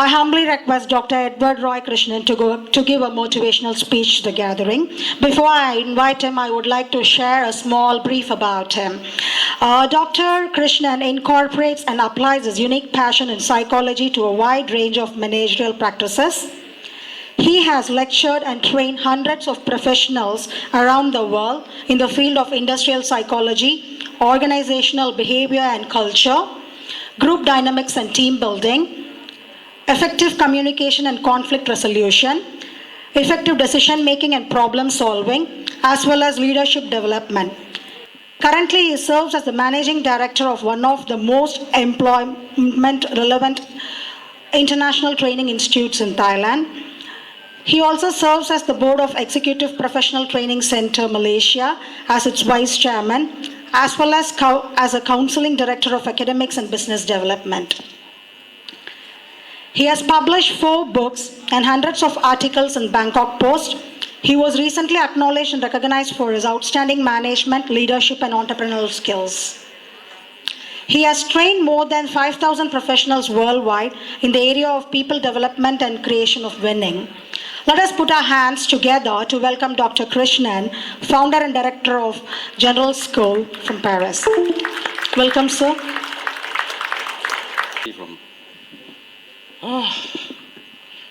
I humbly request Dr. Edward Roy Krishnan to give a motivational speech to the gathering. Before I invite him, I would like to share a small brief about him. Dr. Krishnan incorporates and applies his unique passion in psychology to a wide range of managerial practices. He has lectured and trained hundreds of professionals around the world in the field of industrial psychology, organizational behavior and culture, group dynamics and team building, effective communication and conflict resolution, effective decision making and problem solving, as well as leadership development. Currently, he serves as the managing director of one of the most employment relevant international training institutes in Thailand. He also serves as the board of Executive Professional Training Center Malaysia as its vice chairman, as well as a counseling director of academics and business development. He has published 4 books and hundreds of articles in Bangkok Post. He was recently acknowledged and recognized for his outstanding management, leadership, and entrepreneurial skills. He has trained more than 5,000 professionals worldwide in the area of people development and creation of winning. Let us put our hands together to welcome Dr. Krishnan, founder and director of General School from Paris. Welcome, sir.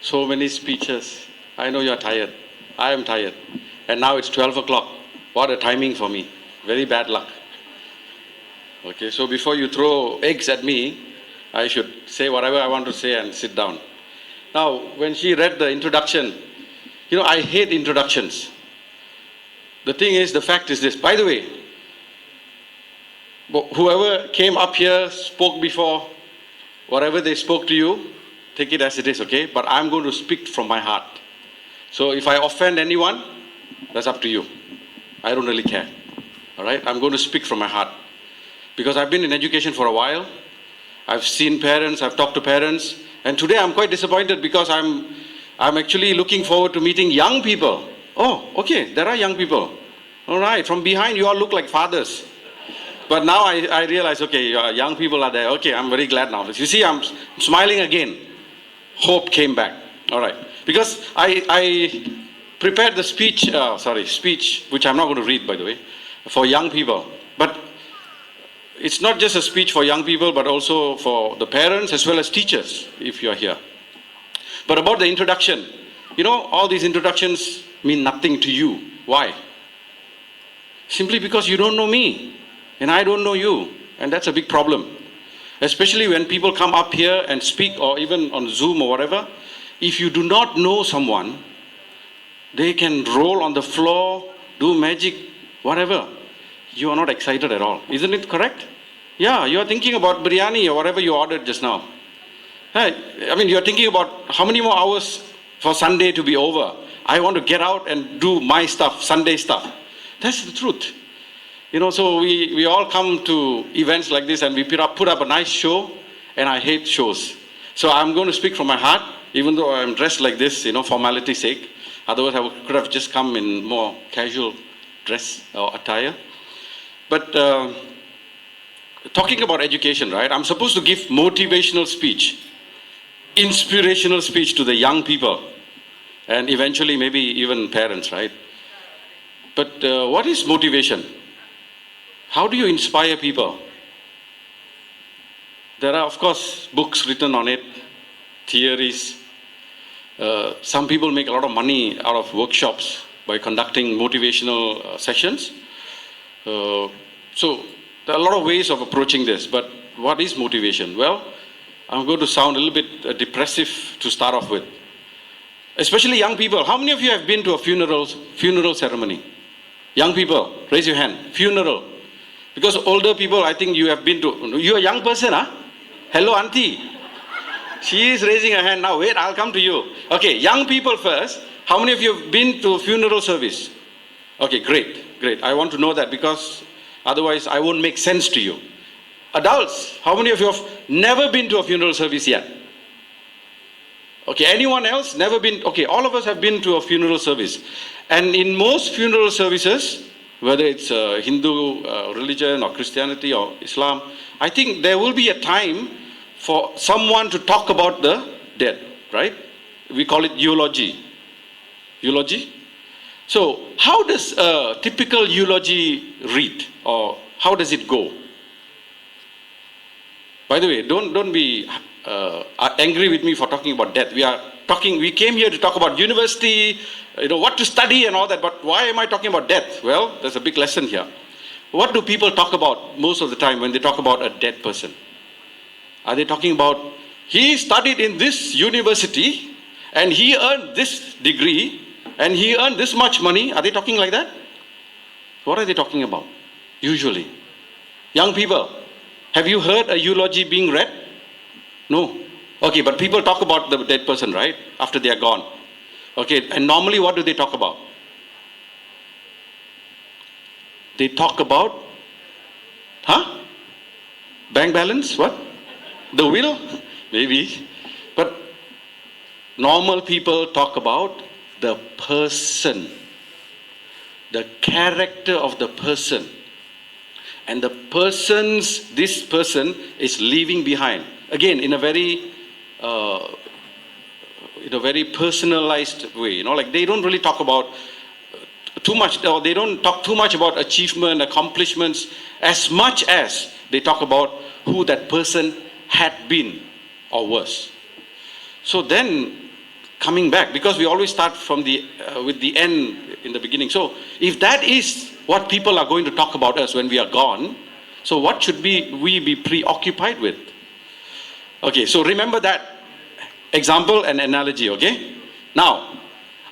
So many speeches. I know you're tired. I am tired. And now it's 12 o'clock. What a timing for me. Very bad luck. Okay, so before you throw eggs at me, I should say whatever I want to say and sit down. Now, when she read the introduction, I hate introductions. The thing is, the fact is this. By the way, whoever came up here, spoke before, whatever they spoke to you, take it as it is, okay? But I'm going to speak from my heart. So if I offend anyone, that's up to you. I don't really care. All right? I'm going to speak from my heart. Because I've been in education for a while. I've seen parents, I've talked to parents. And today I'm quite disappointed because I'm actually looking forward to meeting young people. Oh, okay, there are young people. All right, from behind you all look like fathers. But now I realize, okay, young people are there. Okay, I'm very glad now. You see, I'm smiling again. Hope came back. All right. Because I prepared the speech, which I'm not going to read, by the way, for young people. But it's not just a speech for young people, but also for the parents as well as teachers, if you're here. But about the introduction, all these introductions mean nothing to you. Why? Simply because you don't know me, and I don't know you. And that's a big problem. Especially when people come up here and speak, or even on Zoom or whatever, if you do not know someone, they can roll on the floor, do magic, whatever. You are not excited at all. Isn't it correct? Yeah, you are thinking about biryani or whatever you ordered just now. You're thinking about how many more hours for Sunday to be over. I want to get out and do my stuff, Sunday stuff. That's the truth. So we all come to events like this and we put up a nice show, and I hate shows. So I'm going to speak from my heart, even though I'm dressed like this, formality's sake. Otherwise I could have just come in more casual dress or attire. But talking about education, right? I'm supposed to give motivational speech, inspirational speech to the young people, and eventually maybe even parents, right? But what is motivation? How do you inspire people? There are, of course, books written on it, theories. Some people make a lot of money out of workshops by conducting motivational sessions. So there are a lot of ways of approaching this, but what is motivation? Well, I'm going to sound a little bit depressive to start off with. Especially young people. How many of you have been to a funeral ceremony? Young people, raise your hand. Funeral. Because older people, I think you have been to, you're a young person, huh? Hello, auntie. She is raising her hand now. Wait, I'll come to you. Okay, young people first. How many of you have been to a funeral service? Okay, great. I want to know that because otherwise I won't make sense to you. Adults, how many of you have never been to a funeral service yet? Okay, anyone else? Never been? Okay, all of us have been to a funeral service. And in most funeral services, whether it's Hindu religion or Christianity or Islam, I think there will be a time for someone to talk about the dead, right? We call it eulogy. Eulogy? So, how does a typical eulogy read, or how does it go? By the way, don't be angry with me for talking about death. We came here to talk about university, what to study and all that, but why am I talking about death? Well, there's a big lesson here. What do people talk about most of the time when they talk about a dead person? Are they talking about, he studied in this university, and he earned this degree, and he earned this much money? Are they talking like that? What are they talking about, usually? Young people, have you heard a eulogy being read? No. Okay, but people talk about the dead person, right? After they are gone. Okay, and normally what do they talk about? They talk about, bank balance, what? The will? Maybe. But normal people talk about the person, the character of the person. And this person is leaving behind. Again, in a very personalized way. Like they don't really talk about too much, or they don't talk too much about achievement, accomplishments, as much as they talk about who that person had been or was. So then, coming back, because we always start from with the end in the beginning. So if that is what people are going to talk about us when we are gone, so what should we be preoccupied with? Okay, so remember that example and analogy, okay? Now,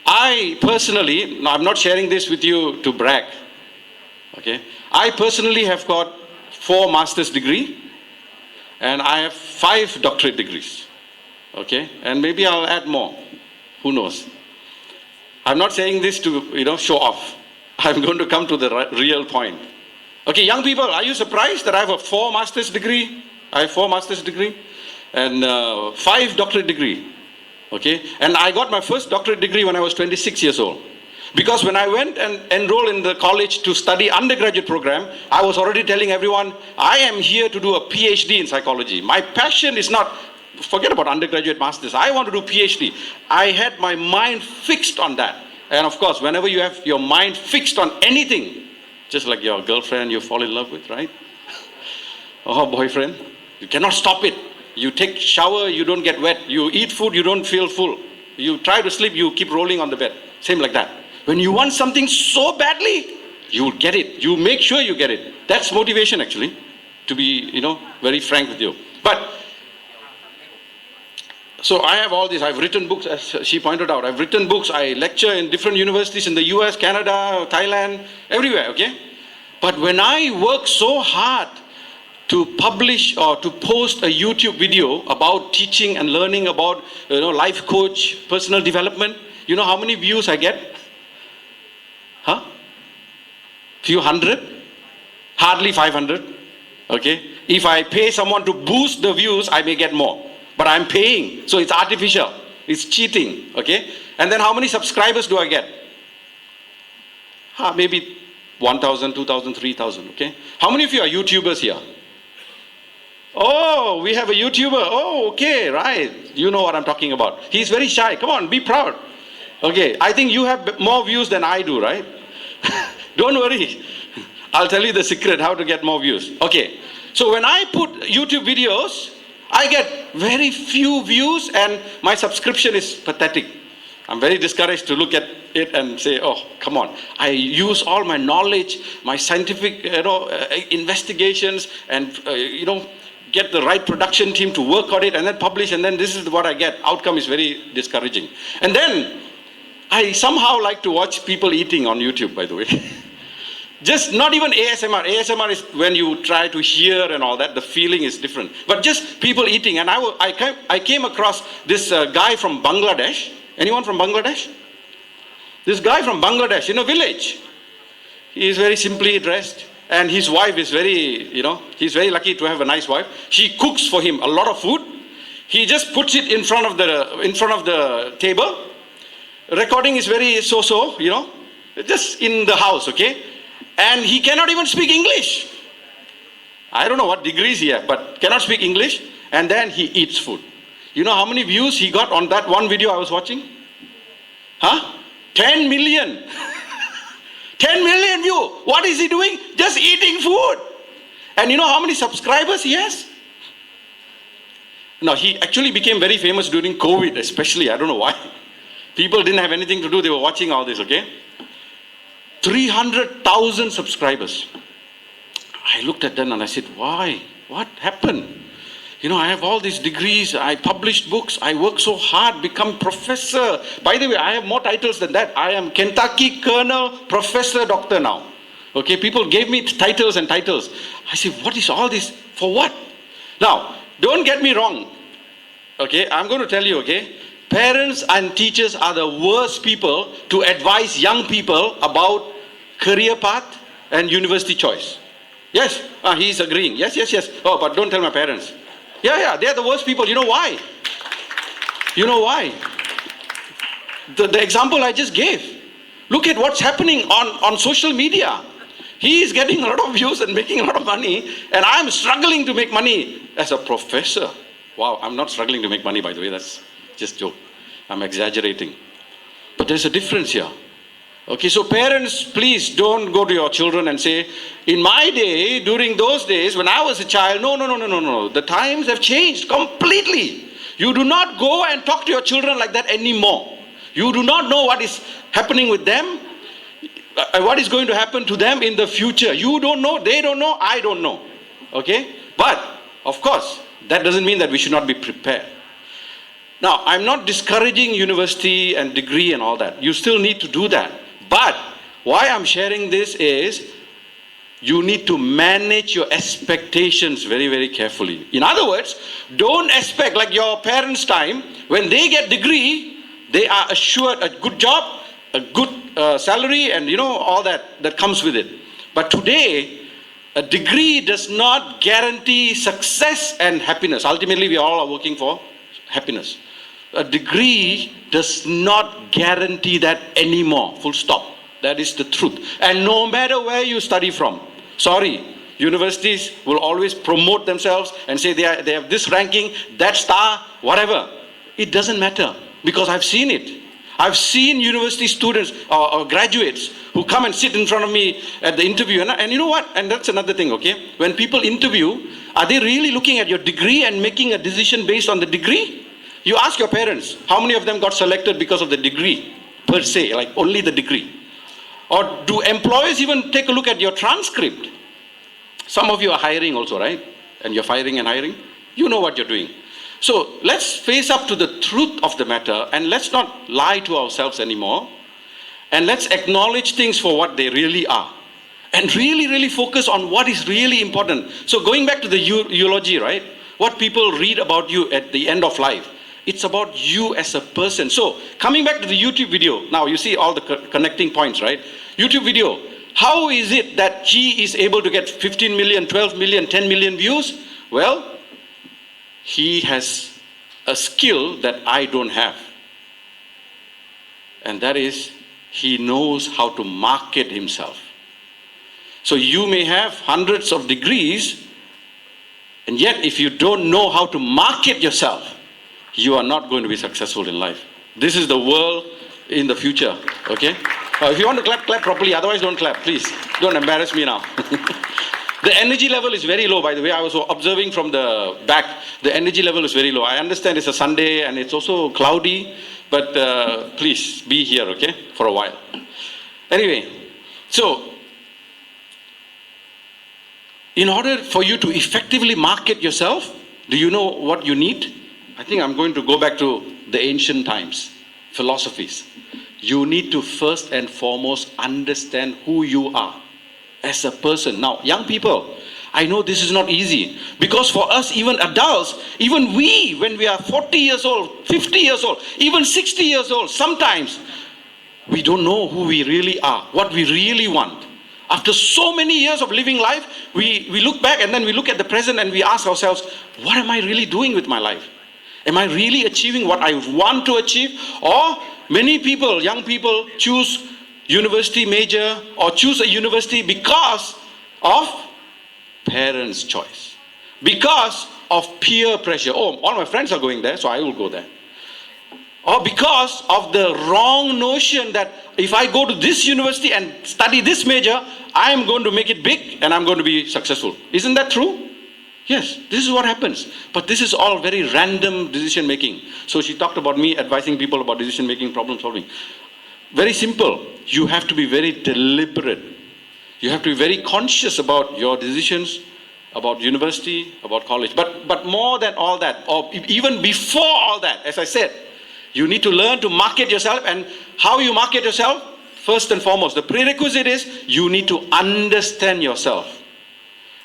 I personally, I'm not sharing this with you to brag, okay? I personally have got 4 master's degree, and I have 5 doctorate degrees, okay? And maybe I'll add more, who knows? I'm not saying this to, show off. I'm going to come to the real point. Okay, young people, are you surprised that I have a 4 master's degree? I have 4 master's degree and 5 doctorate degree. Okay, and I got my first doctorate degree when I was 26 years old. Because when I went and enrolled in the college to study undergraduate program, I was already telling everyone, I am here to do a PhD in psychology. My passion is not, forget about undergraduate masters, I want to do PhD. I had my mind fixed on that. And of course, whenever you have your mind fixed on anything, just like your girlfriend you fall in love with, right? Or boyfriend, you cannot stop it. You take shower, you don't get wet. You eat food, you don't feel full. You try to sleep, you keep rolling on the bed. Same like that. When you want something so badly, you'll get it. You make sure you get it. That's motivation, actually, to be, very frank with you. But, so I have all this. I've written books, as she pointed out. I've written books. I lecture in different universities in the US, Canada, Thailand, everywhere, okay? But when I work so hard to publish or to post a YouTube video about teaching and learning about, life coach, personal development, you know how many views I get? Few hundred? Hardly 500. Okay? If I pay someone to boost the views, I may get more. But I'm paying, so it's artificial. It's cheating. Okay? And then how many subscribers do I get? Maybe 1,000, 2,000, 3,000. Okay? How many of you are YouTubers here? Oh, we have a YouTuber. Oh, okay, right. You know what I'm talking about. He's very shy. Come on, be proud. Okay, I think you have more views than I do, right? Don't worry. I'll tell you the secret how to get more views. Okay, so when I put YouTube videos, I get very few views and my subscription is pathetic. I'm very discouraged to look at it and say, oh, come on. I use all my knowledge, my scientific, investigations and, get the right production team to work on it and then publish, and then this is what I get. Outcome is very discouraging. And then I somehow like to watch people eating on YouTube, by the way. Just not even ASMR. ASMR is when you try to hear and all that. The feeling is different. But just people eating. And I came across this guy from Bangladesh. Anyone from Bangladesh? This guy from Bangladesh in a village. He is very simply dressed. And his wife is very, he's very lucky to have a nice wife. She cooks for him a lot of food. He just puts it in front of the table. Recording is very so-so, just in the house, okay? And he cannot even speak English. I don't know what degrees he has, but cannot speak English. And then he eats food. You know how many views he got on that one video I was watching? Huh? 10 million. 10 million view. What is he doing? Just eating food. And you know how many subscribers he has? Now, he actually became very famous during COVID, especially. I don't know why. People didn't have anything to do. They were watching all this, okay? 300,000 subscribers. I looked at them and I said, why? What happened? You know, I have all these degrees. I published books. I worked so hard, become professor. By the way, I have more titles than that. I am Kentucky Colonel Professor Doctor now. Okay, people gave me titles and titles. I said, what is all this? For what? Now, don't get me wrong. Okay, I'm going to tell you, okay? Parents and teachers are the worst people to advise young people about career path and university choice. Yes, he's agreeing. Yes. Oh, but don't tell my parents. Yeah, they're the worst people. You know why? You know why? The example I just gave. Look at what's happening on social media. He is getting a lot of views and making a lot of money, and I'm struggling to make money as a professor. Wow, I'm not struggling to make money, by the way. That's just a joke. I'm exaggerating. But there's a difference here. Okay, so parents, please don't go to your children and say, in my day, during those days, when I was a child, no. The times have changed completely. You do not go and talk to your children like that anymore. You do not know what is happening with them, what is going to happen to them in the future. You don't know, they don't know, I don't know. Okay? But, of course, that doesn't mean that we should not be prepared. Now, I'm not discouraging university and degree and all that. You still need to do that. But why I'm sharing this is you need to manage your expectations very, very carefully. In other words, don't expect, like your parents' time, when they get degree, they are assured a good job, a good salary, and all that comes with it. But today, a degree does not guarantee success and happiness. Ultimately, we all are working for happiness. A degree does not guarantee that anymore. Full stop. That is the truth. And no matter where you study from, sorry, universities will always promote themselves and say they have this ranking, that star, whatever. It doesn't matter, because I've seen it. I've seen university students or graduates who come and sit in front of me at the interview. And you know what? And that's another thing, okay? When people interview, are they really looking at your degree and making a decision based on the degree? You ask your parents, how many of them got selected because of the degree, per se, like only the degree? Or do employers even take a look at your transcript? Some of you are hiring also, right? And you're firing and hiring. You know what you're doing. So let's face up to the truth of the matter, and let's not lie to ourselves anymore. And let's acknowledge things for what they really are. And really, really focus on what is really important. So going back to the eulogy, right? What people read about you at the end of life. It's about you as a person. So coming back to the YouTube video, now you see all the connecting points, right? YouTube video, how is it that he is able to get 15 million, 12 million, 10 million views? Well, he has a skill that I don't have. And that is, he knows how to market himself. So you may have hundreds of degrees, and yet if you don't know how to market yourself, you are not going to be successful in life. This is the world in the future, okay? If you want to clap, clap properly. Otherwise, don't clap, please. Don't embarrass me now. The energy level is very low, by the way. I was observing from the back. The energy level is very low. I understand it's a Sunday and it's also cloudy, but please be here, okay, for a while. Anyway, so in order for you to effectively market yourself, do you know what you need? I think I'm going to go back to the ancient times, philosophies. You need to first and foremost understand who you are as a person. Now, young people, I know this is not easy, because for us, even adults, even we, when we are 40 years old, 50 years old, even 60 years old, sometimes we don't know who we really are, what we really want. After so many years of living life, we look back and then we look at the present and we ask ourselves, what am I really doing with my life? Am I really achieving what I want to achieve? Or many people, young people, choose university major or choose a university because of parents' choice, because of peer pressure. Oh, all my friends are going there, so I will go there. Or because of the wrong notion that if I go to this university and study this major, I am going to make it big and I'm going to be successful. Isn't that true? Yes, this is what happens. But this is all very random decision making. So she talked about me advising people about decision making, problem solving. Very simple. You have to be very deliberate. You have to be very conscious about your decisions, about university, about college. But more than all that, or even before all that, as I said, you need to learn to market yourself. And how you market yourself? First and foremost, the prerequisite is you need to understand yourself.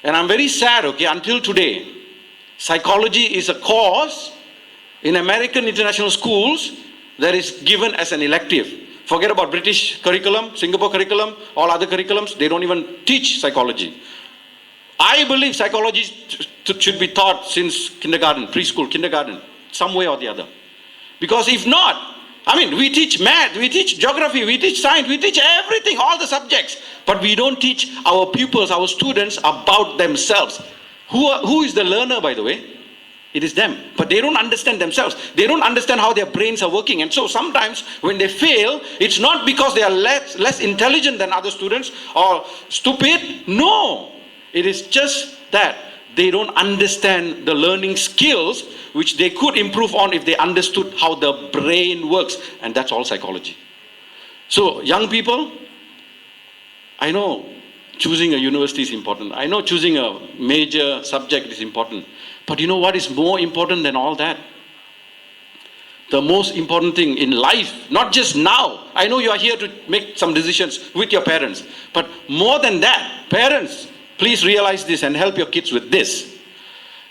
And I'm very sad, okay, until today, psychology is a course in American international schools that is given as an elective. Forget about British curriculum, Singapore curriculum, all other curriculums, they don't even teach psychology. I believe psychology should be taught since kindergarten, preschool, kindergarten, some way or the other. Because if not, I mean, we teach math, we teach geography, we teach science, we teach everything, all the subjects. But we don't teach our pupils, our students about themselves. Who is the learner, by the way? It is them. But they don't understand themselves. They don't understand how their brains are working. And so sometimes when they fail, it's not because they are less intelligent than other students or stupid. No. It is just that they don't understand the learning skills which they could improve on if they understood how the brain works. And that's all psychology. So young people, I know choosing a university is important. I know choosing a major subject is important. But you know what is more important than all that? The most important thing in life, not just now. I know you are here to make some decisions with your parents. But more than that, parents, please realize this and help your kids with this.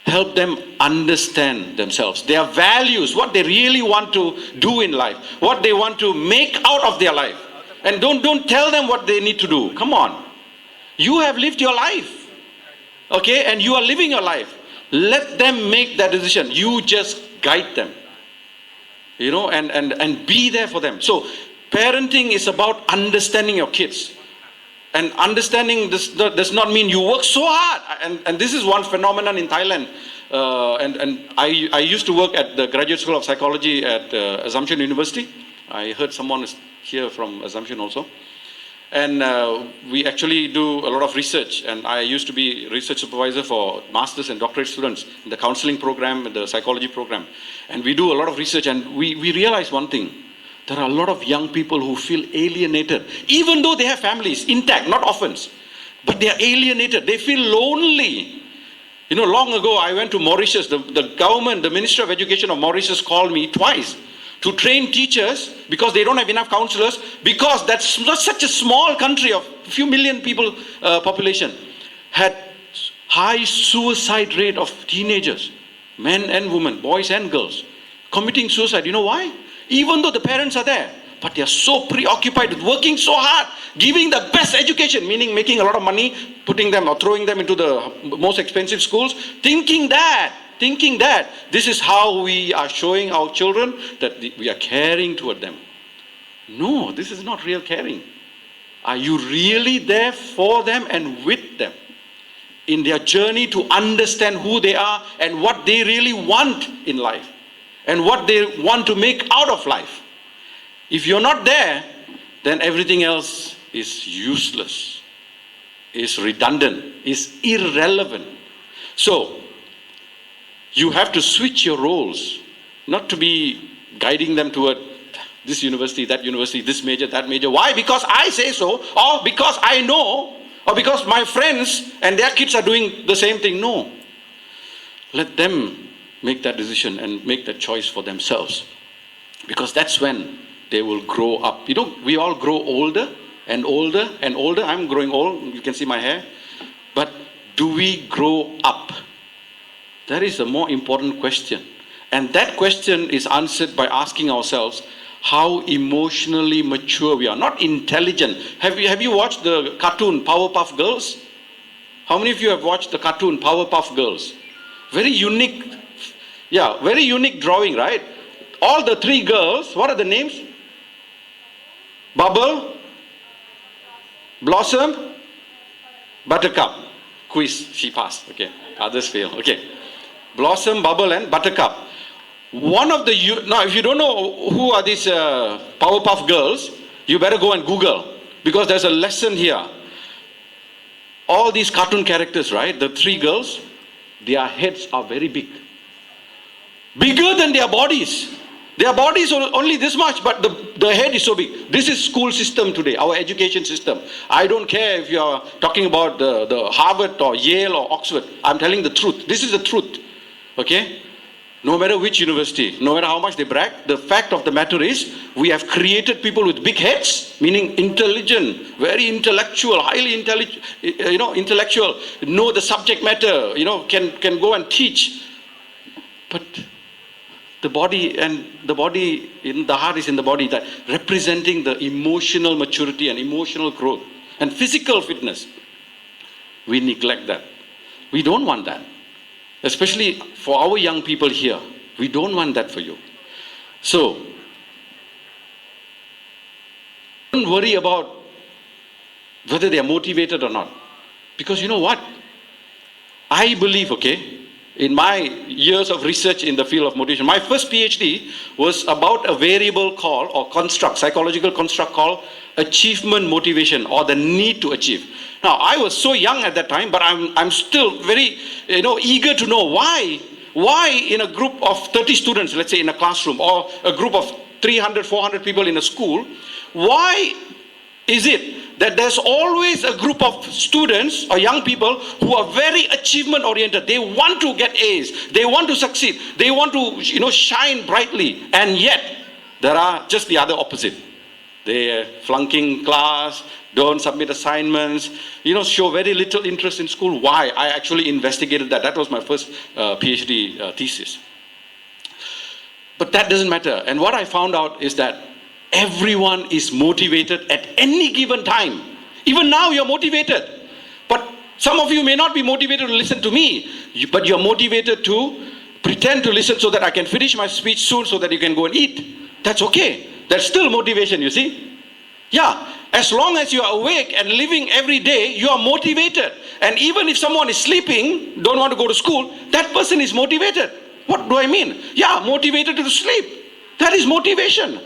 Help them understand themselves, their values, what they really want to do in life, what they want to make out of their life. And don't tell them what they need to do. Come on. You have lived your life. Okay? And you are living your life. Let them make that decision. You just guide them. You know, and be there for them. So parenting is about understanding your kids. And understanding this does not mean you work so hard. And this is one phenomenon in Thailand. And I used to work at the Graduate School of Psychology at Assumption University. I heard someone is here from Assumption also. And we actually do a lot of research. And I used to be research supervisor for master's and doctorate students in the counseling program and the psychology program. And we do a lot of research. And we realize one thing. There are a lot of young people who feel alienated, even though they have families intact, not orphans, but they are alienated. They feel lonely. You know, long ago I went to Mauritius. The government, the Ministry of Education of Mauritius called me twice to train teachers because they don't have enough counselors, because that's not such a small country of a few million people population, had high suicide rate of teenagers, men and women, boys and girls, committing suicide. You know why? Even though the parents are there, but they are so preoccupied with working so hard, giving the best education, meaning making a lot of money, putting them or throwing them into the most expensive schools, thinking that this is how we are showing our children that we are caring toward them. No, this is not real caring. Are you really there for them and with them in their journey to understand who they are and what they really want in life? And what they want to make out of life. If you're not there, then everything else is useless, is redundant, is irrelevant. So, you have to switch your roles, not to be guiding them toward this university, this major, that major. Why? Because I say so, or because I know, or because my friends and their kids are doing the same thing. No. Let them make that decision and make that choice for themselves. Because that's when they will grow up. You know, we all grow older and older and older. I'm growing old, you can see my hair. But do we grow up? That is a more important question. And that question is answered by asking ourselves how emotionally mature we are. Not intelligent. Have you watched the cartoon Powerpuff Girls? How many of you have watched the cartoon Powerpuff Girls? Very unique. Yeah, very unique drawing, right? All the three girls, what are the names? Bubble, Blossom, Buttercup. Quiz, she passed. Okay, others fail. Okay. Blossom, Bubble, and Buttercup. One of the, now if you don't know who are these Powerpuff Girls, you better go and Google, because there's a lesson here. All these cartoon characters, right, the three girls, their heads are very big. Bigger than their bodies. Their bodies are only this much, but the head is so big. This is school system today, our education system. I don't care if you are talking about the Harvard or Yale or Oxford. I'm telling the truth. This is the truth. Okay? No matter which university, no matter how much they brag, the fact of the matter is we have created people with big heads, meaning intelligent, very intellectual, highly intelligent, intellectual, know the subject matter, can go and teach. But the body in the heart is in the body, that representing the emotional maturity and emotional growth and physical fitness. We neglect that. We don't want that. Especially for our young people here. We don't want that for you. So, don't worry about whether they are motivated or not. Because you know what? I believe, in my years of research in the field of motivation, my first PhD was about a variable called, or construct, psychological construct called achievement motivation, or the need to achieve. Now, I was so young at that time, but I'm still very, eager to know why in a group of 30 students, let's say in a classroom, or a group of 300, 400 people in a school, why is it that there's always a group of students or young people who are very achievement oriented? They want to get A's, they want to succeed, they want to, shine brightly, and yet there are just the other opposite. They're flunking class, don't submit assignments, show very little interest in school. Why? I actually investigated that. That was my first PhD thesis. But that doesn't matter. And what I found out is that everyone is motivated at any given time. Even now you're motivated. But some of you may not be motivated to listen to me, but you're motivated to pretend to listen so that I can finish my speech soon so that you can go and eat. That's okay. That's still motivation, you see. Yeah, as long as you are awake and living every day, you are motivated. And even if someone is sleeping, don't want to go to school, that person is motivated. What do I mean? Yeah, motivated to sleep. That is motivation.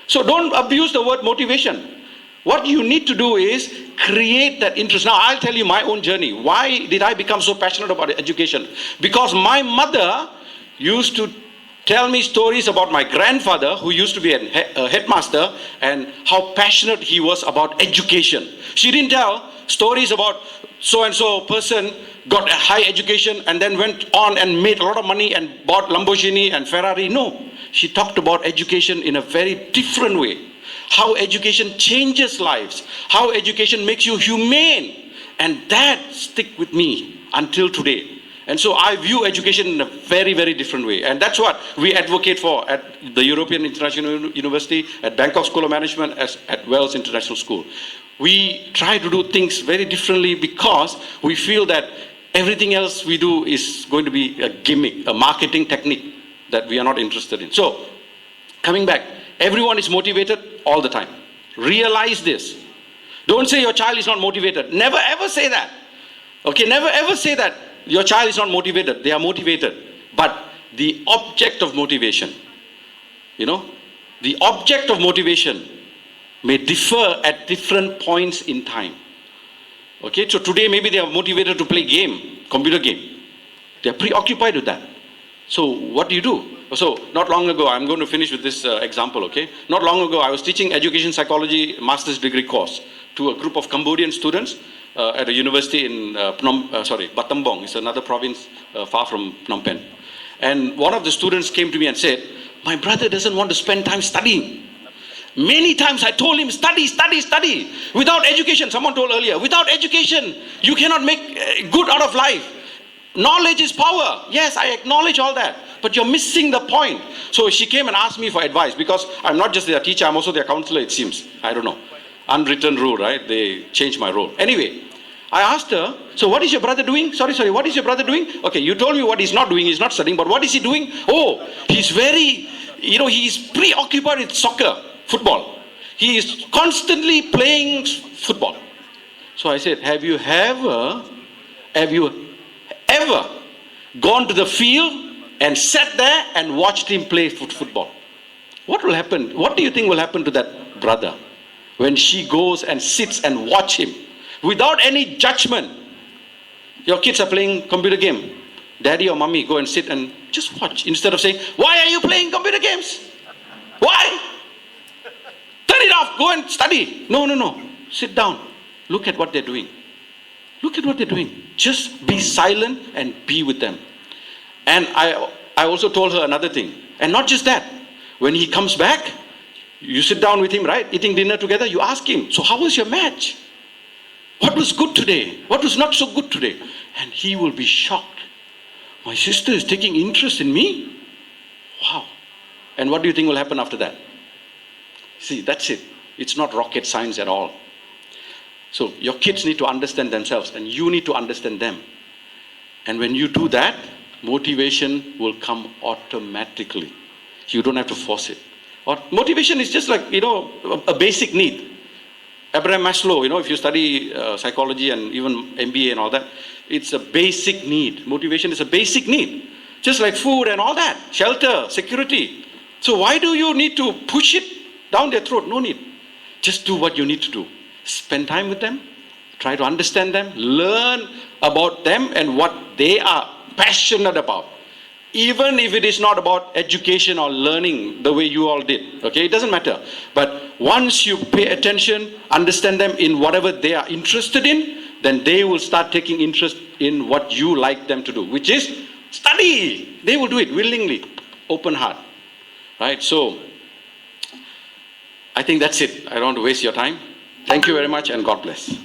So don't abuse the word motivation. What you need to do is create that interest. Now, I'll tell you my own journey. Why did I become so passionate about education? Because my mother used to tell me stories about my grandfather, who used to be a headmaster, and how passionate he was about education. She didn't tell stories about so-and-so person got a high education and then went on and made a lot of money and bought Lamborghini and Ferrari. No, she talked about education in a very different way. How education changes lives, how education makes you humane, and that stick with me until today. And so I view education in a very, very different way. And that's what we advocate for at the European International University, at Bangkok School of Management, at Wells International School. We try to do things very differently because we feel that everything else we do is going to be a gimmick, a marketing technique that we are not interested in. So, coming back, everyone is motivated all the time. Realize this. Don't say your child is not motivated. Never ever say that. Okay, never ever say that. Your child is not motivated. They are motivated. But the object of motivation, the object of motivation may differ at different points in time. Okay, so today maybe they are motivated to play computer game. They are preoccupied with that. So what do you do? So not long ago, I'm going to finish with this example, okay? Not long ago, I was teaching education psychology master's degree course to a group of Cambodian students at a university in Battambang. It's another province far from Phnom Penh. And one of the students came to me and said, my brother doesn't want to spend time studying. Many times I told him, study. Without education, someone told earlier, without education, you cannot make good out of life. Knowledge is power. Yes, I acknowledge all that. But you're missing the point. So she came and asked me for advice, because I'm not just their teacher, I'm also their counselor, it seems. I don't know. Unwritten rule, right? They changed my role. Anyway, I asked her, so what is your brother doing? Sorry, what is your brother doing? Okay, you told me what he's not doing, he's not studying, but what is he doing? Oh, he's very, he's preoccupied with soccer, football. He is constantly playing football. So I said, have you ever gone to the field and sat there and watched him play football. What will happen? What do you think will happen to that brother when she goes and sits and watch him without any judgment? Your kids are playing computer game. Daddy or mommy go and sit and just watch instead of saying, "Why are you playing computer games? Why? Turn it off, go and study." No. Sit down. Look at what they're doing. Look at what they're doing. Just be silent and be with them. And I also told her another thing. And not just that. When he comes back, you sit down with him, right? Eating dinner together, you ask him, "So how was your match? What was good today? What was not so good today?" And he will be shocked. My sister is taking interest in me? Wow. And what do you think will happen after that? See, that's it. It's not rocket science at all. So your kids need to understand themselves and you need to understand them. And when you do that, motivation will come automatically. You don't have to force it. Or motivation is just like, a basic need. Abraham Maslow, if you study psychology and even MBA and all that, it's a basic need. Motivation is a basic need. Just like food and all that, shelter, security. So why do you need to push it down their throat? No need. Just do what you need to do. Spend time with them, try to understand them, learn about them and what they are passionate about. Even if it is not about education or learning the way you all did, okay? It doesn't matter. But once you pay attention, understand them in whatever they are interested in, then they will start taking interest in what you like them to do, which is study. They will do it willingly, open heart, right? So I think that's it. I don't want to waste your time. Thank you very much and God bless.